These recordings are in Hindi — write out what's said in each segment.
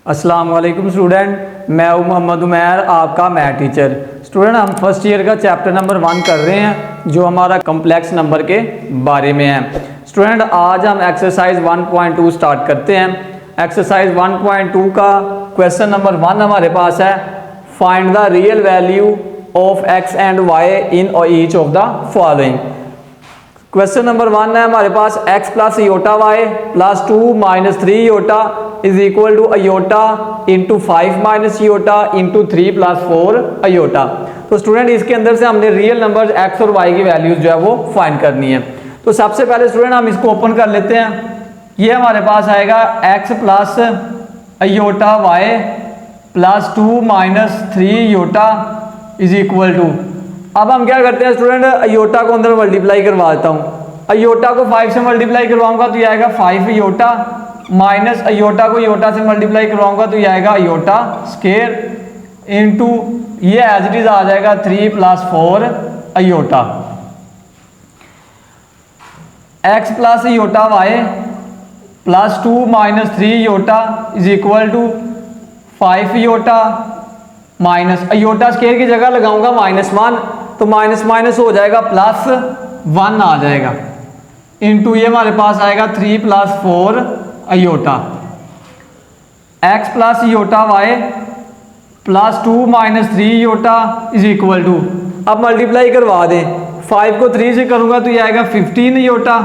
अस्सलाम वालेकुम स्टूडेंट, मैं हूं मोहम्मद उमैर, आपका मैथ टीचर। स्टूडेंट, हम फर्स्ट ईयर का चैप्टर नंबर 1 कर रहे हैं जो हमारा कम्प्लेक्स नंबर के बारे में है। स्टूडेंट, आज हम एक्सरसाइज 1.2 स्टार्ट करते हैं। एक्सरसाइज 1.2 का क्वेश्चन नंबर 1 हमारे पास है, find the real value of x and y in each of the following. Question number 1 है हमारे पास, x plus iota y plus 2 minus 3 iota is equal to iota into 5 minus iota into 3 plus 4 iota. तो स्टूडेंट, इसके अंदर से हमने रियल नंबर x और y की वैल्यूज जो है वो फाइंड करनी है। तो सबसे पहले स्टूडेंट हम इसको ओपन कर लेते हैं। ये हमारे पास आएगा x plus iota y plus 2 minus 3 iota is equal to, अब हम क्या करते हैं स्टूडेंट, अयोटा को अंदर मल्टीप्लाई करवा देता हूँ। अयोटा को 5 से मल्टीप्लाई करवाऊंगा तो ये आएगा 5 योटा, माइनस अयोटा को योटा से मल्टीप्लाई करवाऊंगा तो ये आएगा अयोटा स्केयर इनटू ये एज इट इज आ जाएगा 3 plus 4 iota. X plus iota y plus 2 minus 3 iota is equal to 5 iota minus iota square की जगह लगाऊंगा -1, तो माइनस माइनस हो जाएगा प्लस 1 आ जाएगा इनटू ये हमारे पास आएगा 3 plus 4 iota. X plus iota y plus 2 minus 3 iota is equal to, अब मल्टीप्लाई करवा दें, 5 को 3 से करूंगा तो ये आएगा 15 योटा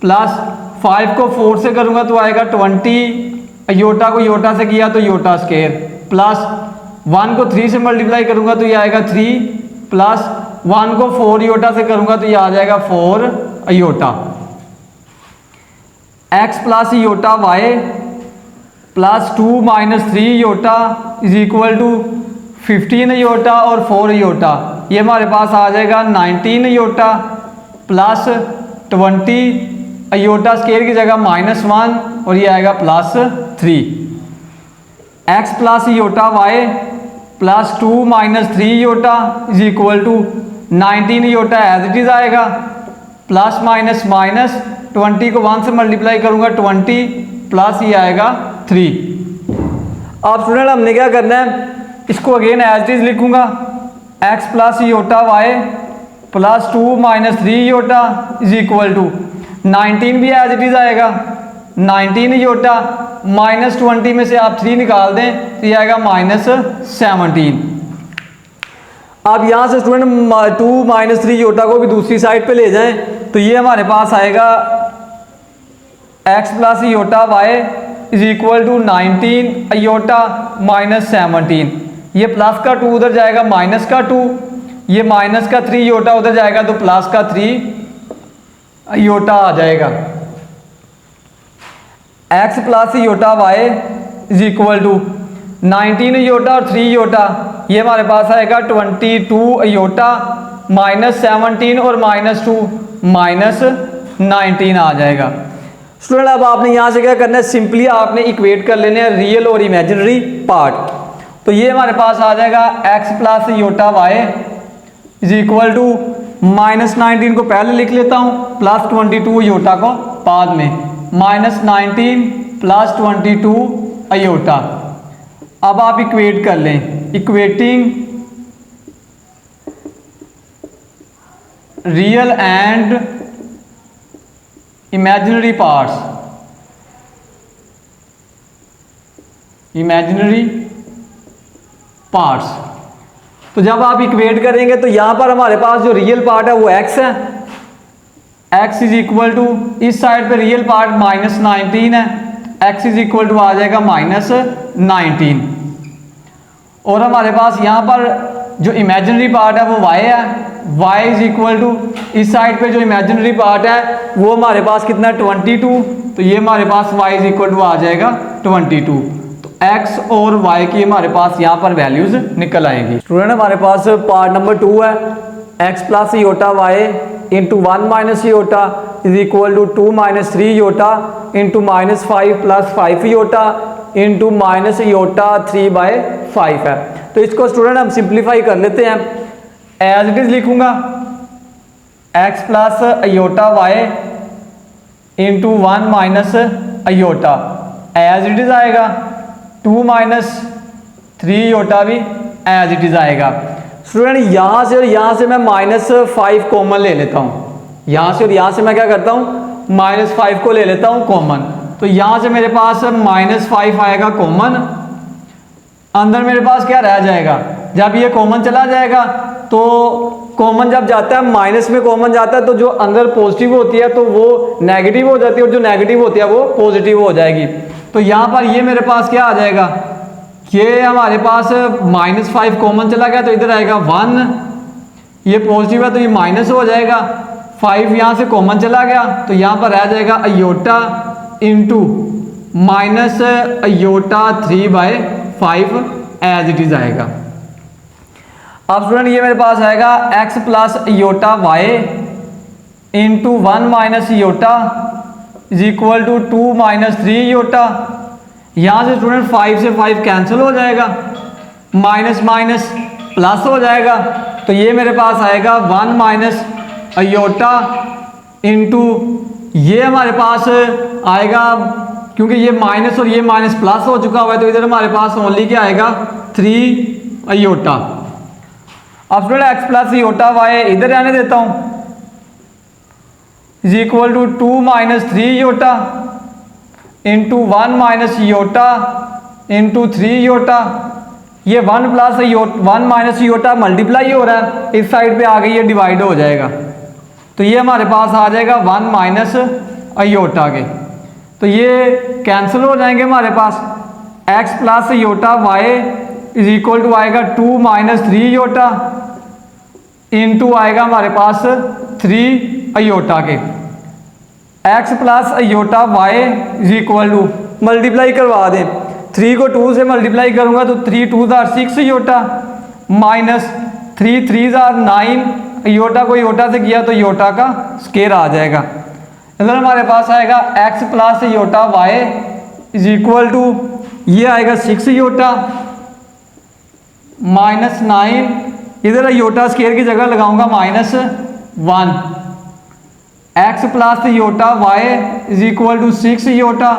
प्लस 5 को 4 से करूंगा तो आएगा 20, अयोटा को योटा से किया तो योटा स्केयर, प्लस 1 को 3 से मल्टीप्लाई करूंगा तो ये आएगा 3, प्लस 1 को 4 योटा से करूंगा तो ये आ जाएगा 4 iota. x plus iota y plus 2 minus 3 iota is equal to 15 iota और 4 योटा, ये हमारे पास आ जाएगा 19 योटा प्लस 20, अयोटा स्केयर की जगह -1 और ये आएगा plus 3। x plus iota y plus 2 minus 3 iota is equal to 19 iota as it is आएगा, प्लस माइनस माइनस 20 को 1 से मल्टीप्लाई करूंगा 20 प्लस ये आएगा 3। अब स्टूडेंट हमने क्या करना है, इसको अगेन एज इट इज लिखूंगा, x plus iota y plus 2 minus 3 iota is equal to 19 भी एज इट इज आएगा 19 योटा, -20 में से आप 3 निकाल दें तो ये आएगा -17। अब यहाँ से स्टूडेंट 2 माइनस 3 योटा को भी दूसरी साइड पे ले जाएं तो ये हमारे पास आएगा x plus iota y is equal to 19 iota -17, ये प्लस का 2 उधर जाएगा माइनस का 2, ये माइनस का 3 योटा उधर जाएगा तो प्लस का 3 अयोटा आ जाएगा। x plus iota y is equal to 19 iota और 3 योटा, ये हमारे पास आएगा 22 अयोटा -17 और -2 -19 आ जाएगा। स्टूडेंट, अब आपने यहाँ से क्या करना है, सिंपली आपने इक्वेट कर लेने हैं रियल और इमेजिनरी पार्ट। तो ये हमारे पास आ जाएगा x plus iota y is equal to -19 को पहले लिख लेता हूँ प्लस 22 योटा को बाद में, -19 प्लस 22 अयोटा। अब आप इक्वेट कर लें, equating real and imaginary parts, imaginary parts. तो जब आप इक्वेट करेंगे तो यहां पर हमारे पास जो रियल पार्ट है वो x है, x इज इक्वल टू, इस साइड पे रियल पार्ट -19 है, x इज इक्वल टू आ जाएगा -19, और हमारे पास यहाँ पर जो इमेजिनरी पार्ट है वो y है, y इज इक्वल टू, इस साइड पे जो इमेजिनरी पार्ट है वो हमारे पास कितना 22, तो ये हमारे पास y इज इक्वल टू आ जाएगा 22। तो x और y की हमारे पास यहाँ पर वैल्यूज निकल आएंगी। स्टूडेंट, हमारे पास पार्ट नंबर 2 है, x plus iota y into 1 minus iota is equal to 2 minus 3 iota into -5 plus 5 iota into minus iota 3/5 है। तो इसको स्टूडेंट हम सिंप्लीफाई कर लेते हैं, एज इट इज लिखूंगा x plus iota y into 1 minus iota as it is आएगा 2 माइनस 3 योटा भी एज इट इज़ आएगा। स्टूडेंट यहाँ से और यहाँ से मैं -5 कॉमन ले लेता हूँ, यहाँ से और यहाँ से मैं क्या करता हूँ -5 को ले लेता हूँ कॉमन। तो यहाँ से मेरे पास -5 आएगा कॉमन, अंदर मेरे पास क्या रह जाएगा, जब ये कॉमन चला जाएगा तो कॉमन जब जाता है माइनस में कॉमन जाता है तो जो अंदर पॉजिटिव होती है तो वो नेगेटिव हो जाती है और जो नेगेटिव होती है वो पॉजिटिव हो जाएगी। तो यहाँ पर ये मेरे पास क्या आ जाएगा, ये हमारे पास -5 कॉमन चला गया तो इधर आएगा 1, ये पॉजिटिव है तो ये माइनस हो जाएगा, 5 यहाँ से कॉमन चला गया तो यहाँ पर रह जाएगा iota into minus iota 3/5 as it is आएगा। अब स्टूडेंट ये मेरे पास आएगा x plus iota y into 1 minus iota is equal to 2 minus 3 iota. यहाँ से स्टूडेंट 5 से 5 कैंसिल हो जाएगा, माइनस माइनस प्लस हो जाएगा तो ये मेरे पास आएगा 1 माइनस अयोटा इंटू ये हमारे पास आएगा, क्योंकि ये माइनस और ये माइनस प्लस हो चुका हुआ है तो इधर हमारे पास ओनली क्या आएगा 3 अयोटा। अब student x plus iota y इधर आने देता हूं is equal to 2 minus 3 iota into 1 minus iota into 3 iota. ये 1 प्लस 1 माइनस योटा मल्टीप्लाई हो रहा है, इस साइड पे आ गई ये डिवाइड हो जाएगा तो ये हमारे पास आ जाएगा 1 माइनस अयोटा के, तो ये कैंसिल हो जाएंगे हमारे पास। x plus iota y is equal to आएगा 2 माइनस 3 योटा इंटू आएगा हमारे पास 3 अयोटा के। x plus iota y is equal to multiply करवा दें, 3 को 2 से मल्टीप्लाई करूंगा तो 3 2 6 योटा माइनस 3 3 9 योटा को योटा से किया तो योटा का स्केयर आ जाएगा। इधर हमारे पास आएगा x plus iota y is equal to ये आएगा 6 योटा माइनस 9, इधर योटा स्केयर की जगह लगाऊंगा -1। x plus iota y is equal to 6 iota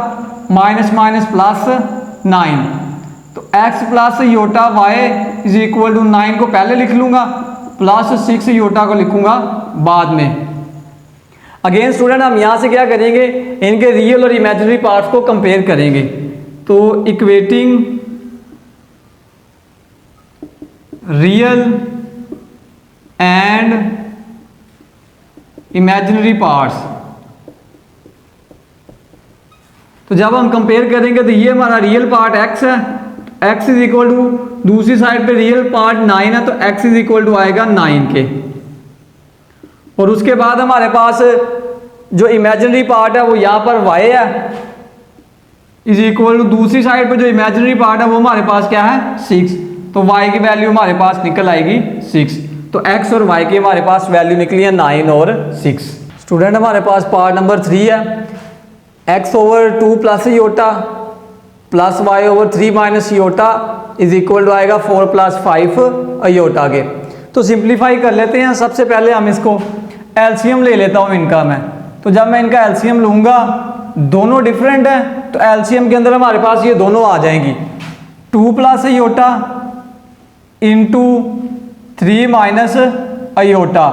minus minus plus 9, तो x plus iota y is equal to 9 को पहले लिख लूंगा प्लस 6 योटा को लिखूंगा बाद में। अगेन स्टूडेंट हम यहाँ से क्या करेंगे, इनके रियल और इमेजिनरी पार्ट्स को कंपेयर करेंगे। तो equating real and imaginary parts, तो जब हम कंपेयर करेंगे तो ये हमारा रियल पार्ट x है, x इज इक्वल टू दूसरी साइड पे रियल पार्ट 9 है तो x इज इक्वल टू आएगा 9 के, और उसके बाद हमारे पास जो इमेजिनरी पार्ट है वो यहाँ पर y है इज इक्वल टू दूसरी साइड पे जो इमेजिनरी पार्ट है वो हमारे पास क्या है 6, तो y की वैल्यू हमारे पास निकल आएगी 6। तो x और y की हमारे पास वैल्यू निकली है 9 और 6। स्टूडेंट हमारे पास पार्ट नंबर 3 है, x over 2 plus iota plus y over 3 minus iota is equal to आएगा 4 प्लस 5 अयोटा के। तो सिंप्लीफाई कर लेते हैं। सबसे पहले हम इसको एलसीएम ले लेता हूँ इनका मैं, तो जब मैं इनका एलसीएम लूँगा दोनों डिफरेंट है तो एलसीएम के अंदर हमारे पास ये दोनों आ जाएंगी 2 plus aorta into 3 minus aorta.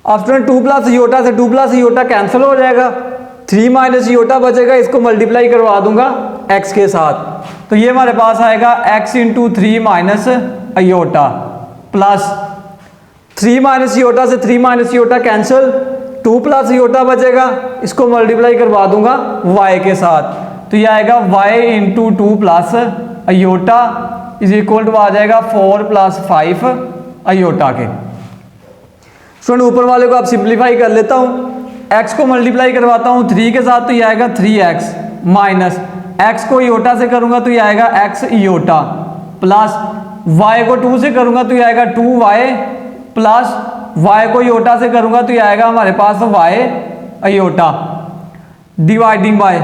अब स्टूडेंट 2 प्लस अयोटा से 2 प्लस अयोटा कैंसिल हो जाएगा, 3 माइनस अयोटा बचेगा, इसको मल्टीप्लाई करवा दूंगा x के साथ तो ये हमारे पास आएगा x into 3 minus iota plus 3 minus iota से 3 minus iota cancel, 2 plus iota बचेगा, इसको मल्टीप्लाई करवा दूंगा y के साथ तो ये आएगा y into 2 plus iota is equal to आ जाएगा 4 प्लस 5 अयोटा के। स्टूडेंट ऊपर वाले को आप सिंप्लीफाई कर लेता हूँ, x को मल्टीप्लाई करवाता हूँ 3 के साथ तो ये आएगा 3x माइनस x को योटा से करूँगा तो ये आएगा x योटा प्लस y को 2 से करूँगा तो ये आएगा 2y प्लस y को योटा से करूंगा तो ये आएगा हमारे पास y अयोटा डिवाइडिंग बाय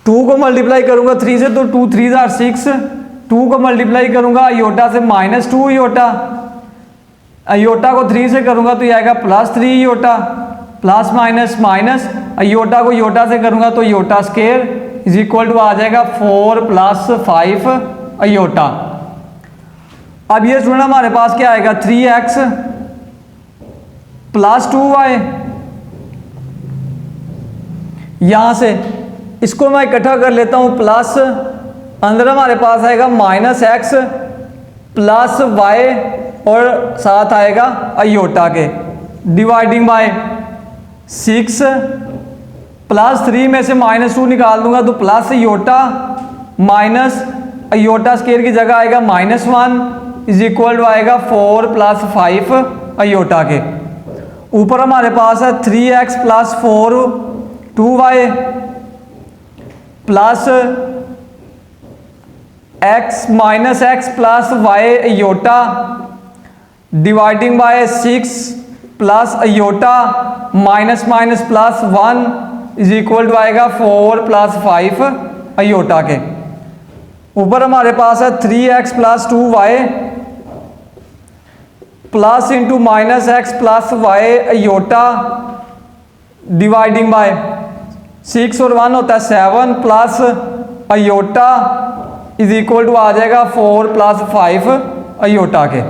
2 को मल्टीप्लाई करूंगा 3 से तो 2 3 6, 2 को मल्टीप्लाई करूंगा अयोटा से -2 अयोटा, अयोटा को 3 से करूंगा तो ये आएगा +3 iota plus minus minus iota को योटा से करूंगा तो iota square is equal to आ जाएगा 4 प्लस 5 अयोटा। अब ये स्टूडेंट हमारे पास क्या आएगा 3x प्लस 2y। यहां से इसको मैं इकट्ठा कर लेता हूं, प्लस अंदर हमारे पास आएगा -x प्लस y और साथ आएगा अयोटा के, डिवाइडिंग बाय 6 प्लस 3 में से -2 निकाल दूंगा तो plus iota minus iota square की जगह आएगा -1 इज इक्वल टू आएगा 4 प्लस 5 अयोटा के। ऊपर हमारे पास है 3x plus 4 2y plus x minus x plus y iota dividing by 6 plus iota minus minus plus 1 is equal to आएगा 4 प्लस 5 अयोटा के। ऊपर हमारे पास है 3x plus 2y plus into minus x plus y iota dividing by 6 और 1 होता है 7 plus iota is equal to आ जाएगा 4 प्लस 5 अयोटा के।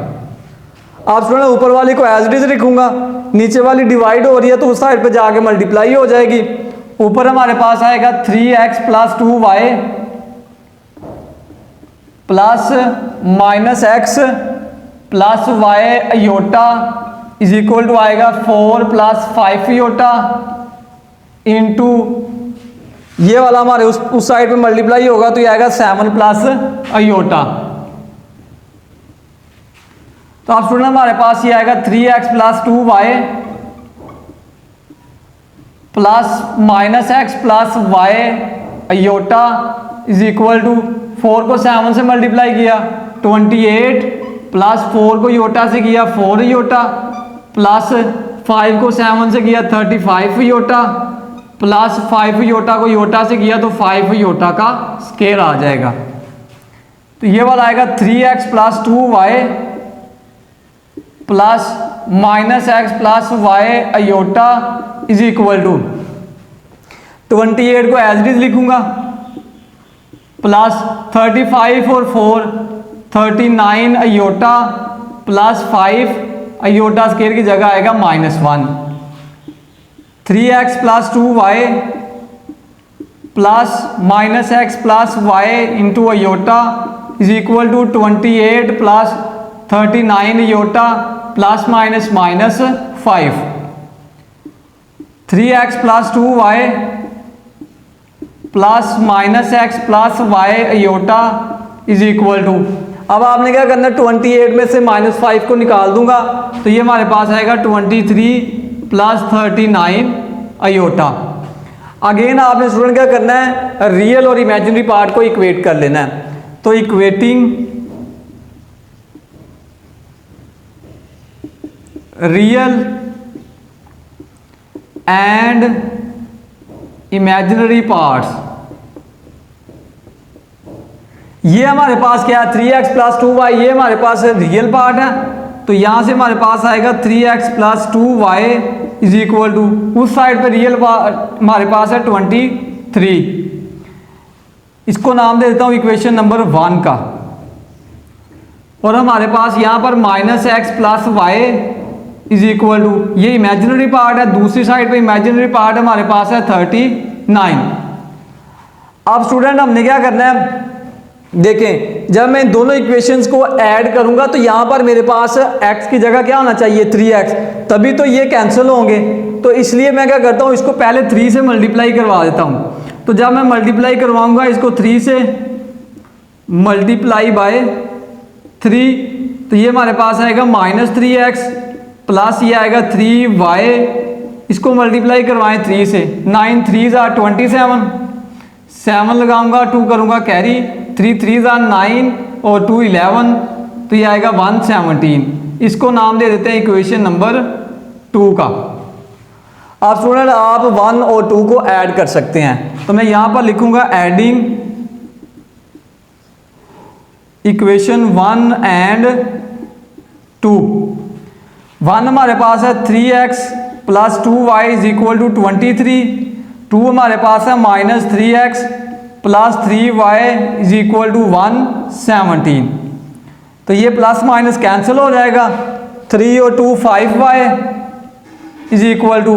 आप स्टूडेंट ऊपर वाली को एज इट इज लिखूंगा, नीचे वाली डिवाइड हो रही है तो उस साइड पे जाके मल्टीप्लाई हो जाएगी। ऊपर हमारे पास आएगा 3x plus 2y plus minus x plus y iota is equal to आएगा 4 प्लस 5 अयोटा इंटू ये वाला हमारे उस साइड पे मल्टीप्लाई होगा तो ये आएगा 7 प्लस अयोटा। तो आप स्टूडेंट हमारे पास ये आएगा 3x plus 2y plus minus x plus y iota is equal to 4 को 7 से मल्टीप्लाई किया 28 प्लस 4 को योटा से किया 4 योटा प्लस 5 को 7 से किया 35 योटा प्लस 5 योटा को योटा से किया तो 5 योटा का स्केयर आ जाएगा। तो ये वाला आएगा 3x plus 2y plus minus x plus y iota is equal to 28 को एज इट इज लिखूंगा प्लस 35 और 4 39 अयोटा प्लस 5 अयोटा स्केयर की जगह आएगा -1 3x plus 2y plus minus x plus y into iota is equal to 28 plus 39 iota plus minus minus 5 3x plus 2y plus minus x plus y iota is equal to, अब आपने क्या करना है 28 में से -5 को निकाल दूंगा तो ये हमारे पास आएगा 23 प्लस 39 अयोटा। अगेन आपने स्टूडेंट क्या करना है रियल और इमेजिनरी पार्ट को इक्वेट कर लेना है। तो equating real and imaginary parts, ये हमारे पास क्या है 3x प्लस 2y, ये हमारे पास रियल पार्ट है तो यहां से हमारे पास आएगा 3x plus 2y is equal to उस साइड पे रियल हमारे पास है 23, इसको नाम दे देता हूं इक्वेशन नंबर 1 का। और हमारे पास यहां पर minus x plus y is equal to ये इमेजिनरी पार्ट है, दूसरी साइड पे इमेजिनरी पार्ट हमारे पास है 39। अब स्टूडेंट हमने क्या करना है देखें, जब मैं इन दोनों इक्वेशंस को ऐड करूंगा तो यहां पर मेरे पास x की जगह क्या होना चाहिए 3x, तभी तो ये कैंसिल होंगे। तो इसलिए मैं क्या करता हूं इसको पहले 3 से मल्टीप्लाई करवा देता हूं। तो जब मैं मल्टीप्लाई करवाऊंगा इसको 3 से मल्टीप्लाई बाय 3 तो ये हमारे पास आएगा -3x प्लस ये आएगा 3y, इसको मल्टीप्लाई करवाएं 3 से 9 3 27 7 लगाऊंगा 2 करूंगा कैरी 3 3 9 और 2 11 तो ये आएगा 117। इसको नाम दे देते हैं इक्वेशन नंबर 2 का। आप स्टूडेंट आप 1 और 2 को ऐड कर सकते हैं तो मैं यहां पर लिखूंगा एडिंग इक्वेशन 1 एंड 2। 1 हमारे पास है 3x plus 2y is equal to 23, 2 हमारे पास है -3x plus 3y is equal to 117। तो ये प्लस माइनस कैंसिल हो जाएगा, 3 और 2 5y इज इक्वल टू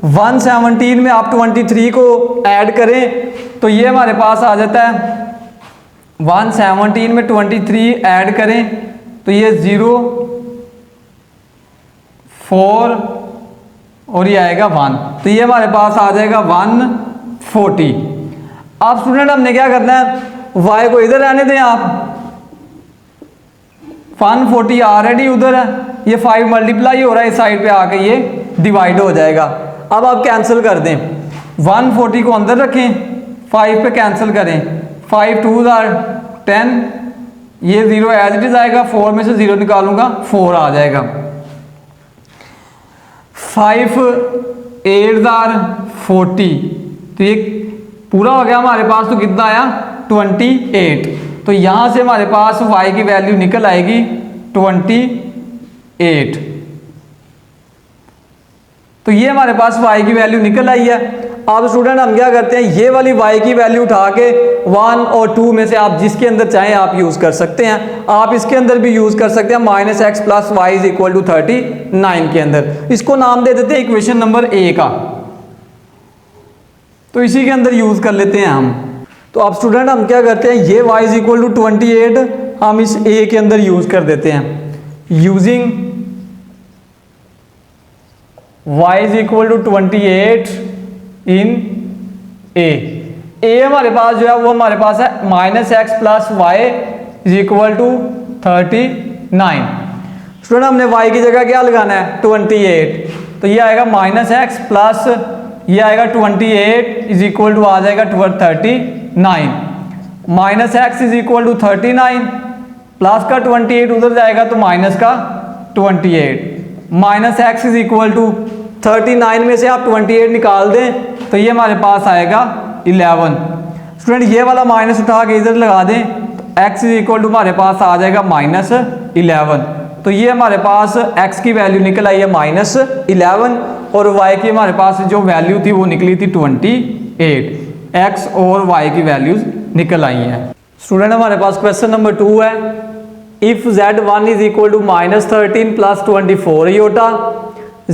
117 में आप 23 को ऐड करें तो ये हमारे पास आ जाता है 117 में 23 ऐड करें तो ये 0 4 और ये आएगा 1, तो ये हमारे पास आ जाएगा 140। अब स्टूडेंट हमने क्या करना है, y को इधर रहने दें आप, 140 ऑलरेडी उधर है, ये 5 मल्टीप्लाई हो रहा है, इस साइड पे आके ये डिवाइड हो जाएगा। अब आप कैंसिल कर दें, 140 को अंदर रखें, 5 पे कैंसिल करें, 5 2 10, ये 0 एज इट इज आएगा, 4 में से 0 निकालूंगा 4 आ जाएगा, 5 8 40, तो ये पूरा हो गया हमारे पास। तो कितना आया 28, तो यहां से हमारे पास y की वैल्यू निकल आएगी 28। तो ये हमारे पास y की वैल्यू निकल आई है। अब स्टूडेंट हम क्या करते हैं, ये वाली y की वैल्यू उठा के 1 और 2 में से आप जिसके अंदर चाहें आप यूज कर सकते हैं। आप इसके अंदर भी यूज कर सकते हैं -x + y is equal to 39 के अंदर। इसको नाम दे देते हैं इक्वेशन नंबर A का, तो इसी के अंदर यूज कर लेते हैं हम। तो अब स्टूडेंट हम क्या करते हैं, ये y इज इक्वल टू 28 हम इस A के अंदर यूज कर देते हैं। Using y is equal to 28 in A हमारे पास जो है वो हमारे पास है -x + y is equal to 39। Student हमने y की जगह क्या लगाना है 28, तो ये आएगा -x प्लस ये आएगा 28 इज इक्वल टू आ जाएगा 39, -x is equal to 39 plus का 28 उधर जाएगा तो माइनस का 28, -x इज इक्वल टू 39 में से आप 28 निकाल दें तो ये हमारे पास आएगा 11। स्टूडेंट ये वाला माइनस उठा के इधर लगा दें तो x इज इक्वल टू हमारे पास आ जाएगा -11। तो ये हमारे पास x की वैल्यू निकल आई है -11 और y की हमारे पास जो वैल्यू थी वो निकली थी 28। x और y की वैल्यूज निकल आई हैं। स्टूडेंट हमारे पास क्वेश्चन नंबर 2 है, if z1 is equal to -13 + 24 iota,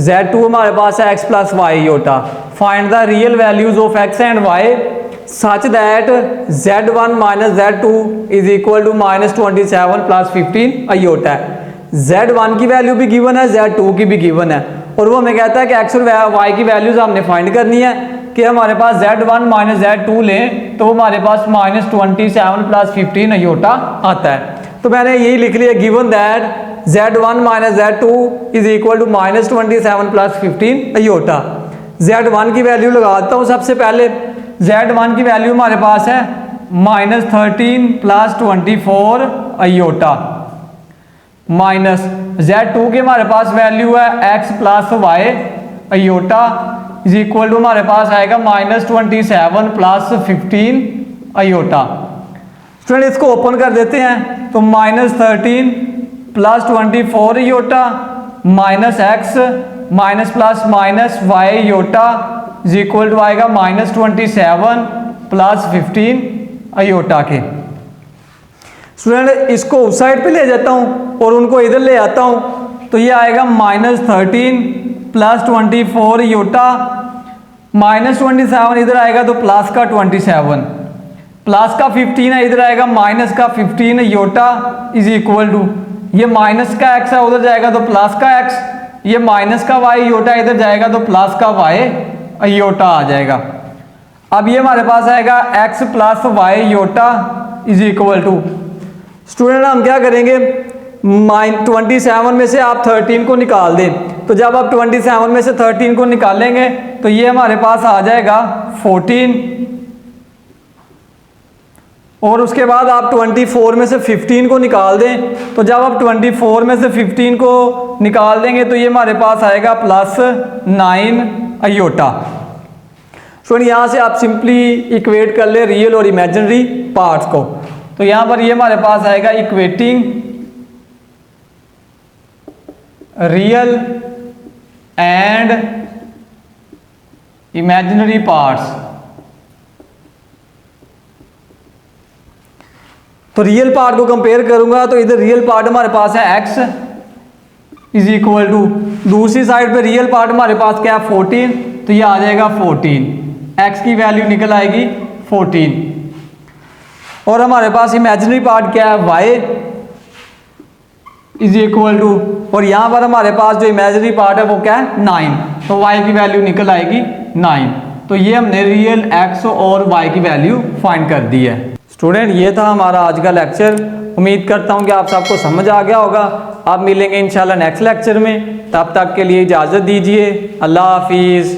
z2 हमारे पास है x + y iota, find the real values of x and y such that z1 - z2 is equal to -27 + 15 iota. z1 की वैल्यू भी गिवन है, z2 की भी गिवन है और वो हमें कहता है कि x और y की वैल्यूज हमने फाइंड करनी है कि हमारे पास z1 - z2 लें तो हमारे पास -27 + 15 इयोटा आता है। तो मैंने यही लिख लिया given that z1 - z2 is equal to -27 + 15 iota. z1 की वैल्यू लगाता हूँ सबसे पहले, z1 की वैल्यू हमारे पास है -13 + 24 इयोटा, माइनस z2 की हमारे पास वैल्यू है x + y iota is equal to हमारे पास आएगा -27 + 15 इयोटा। स्टूडेंट इसको ओपन कर देते हैं तो -13 + 24 iota -x plus y iota is equal to आएगा -27 + 15 इयोटा के। स्टूडेंट इसको उस साइड पे ले जाता हूँ और उनको इधर ले आता हूँ तो ये आएगा -13 + 24 इयोटा, -27 इधर आएगा तो प्लस का 27, प्लस का 15 है इधर आएगा माइनस का 15 इयोटा इज इक्वल टू ये माइनस का x है उधर जाएगा तो प्लस का x, ये माइनस का y इयोटा इधर जाएगा तो प्लस का y इयोटा आ जाएगा। अब ये हमारे पास आएगा x + y iota is equal to, student हम क्या करेंगे 27 में से आप 13 को निकाल दें, तो जब आप 27 में से 13 को निकालेंगे तो ये हमारे पास आ जाएगा 14 और उसके बाद आप 24 में से 15 को निकाल दें, तो जब आप 24 में से 15 को निकाल देंगे तो ये हमारे पास आएगा +9 इयोटा। स्टूडेंट यहाँ से आप सिंपली इक्वेट कर ले रियल और इमेजिनरी पार्ट्स को, तो यहाँ पर ये हमारे पास आएगा equating real and imaginary parts. तो रियल पार्ट को कंपेयर करूंगा तो इधर रियल पार्ट हमारे पास है x इज इक्वल टू, दूसरी साइड पे रियल पार्ट हमारे पास क्या है 14, तो ये आ जाएगा 14, x की वैल्यू निकल आएगी 14। और हमारे पास इमेजिनरी पार्ट क्या है y इज इक्वल टू, और यहाँ पर हमारे पास जो इमेजिनरी पार्ट है वो क्या है 9, तो y की वैल्यू निकल आएगी 9। तो ये हमने रियल x और y की वैल्यू फाइंड कर दी है। स्टूडेंट ये था हमारा आज का लेक्चर, उम्मीद करता हूँ कि आप सबको समझ आ गया होगा। आप मिलेंगे इंशाल्लाह नेक्स्ट लेक्चर में, तब तक के लिए इजाज़त दीजिए। अल्लाह हाफिज़।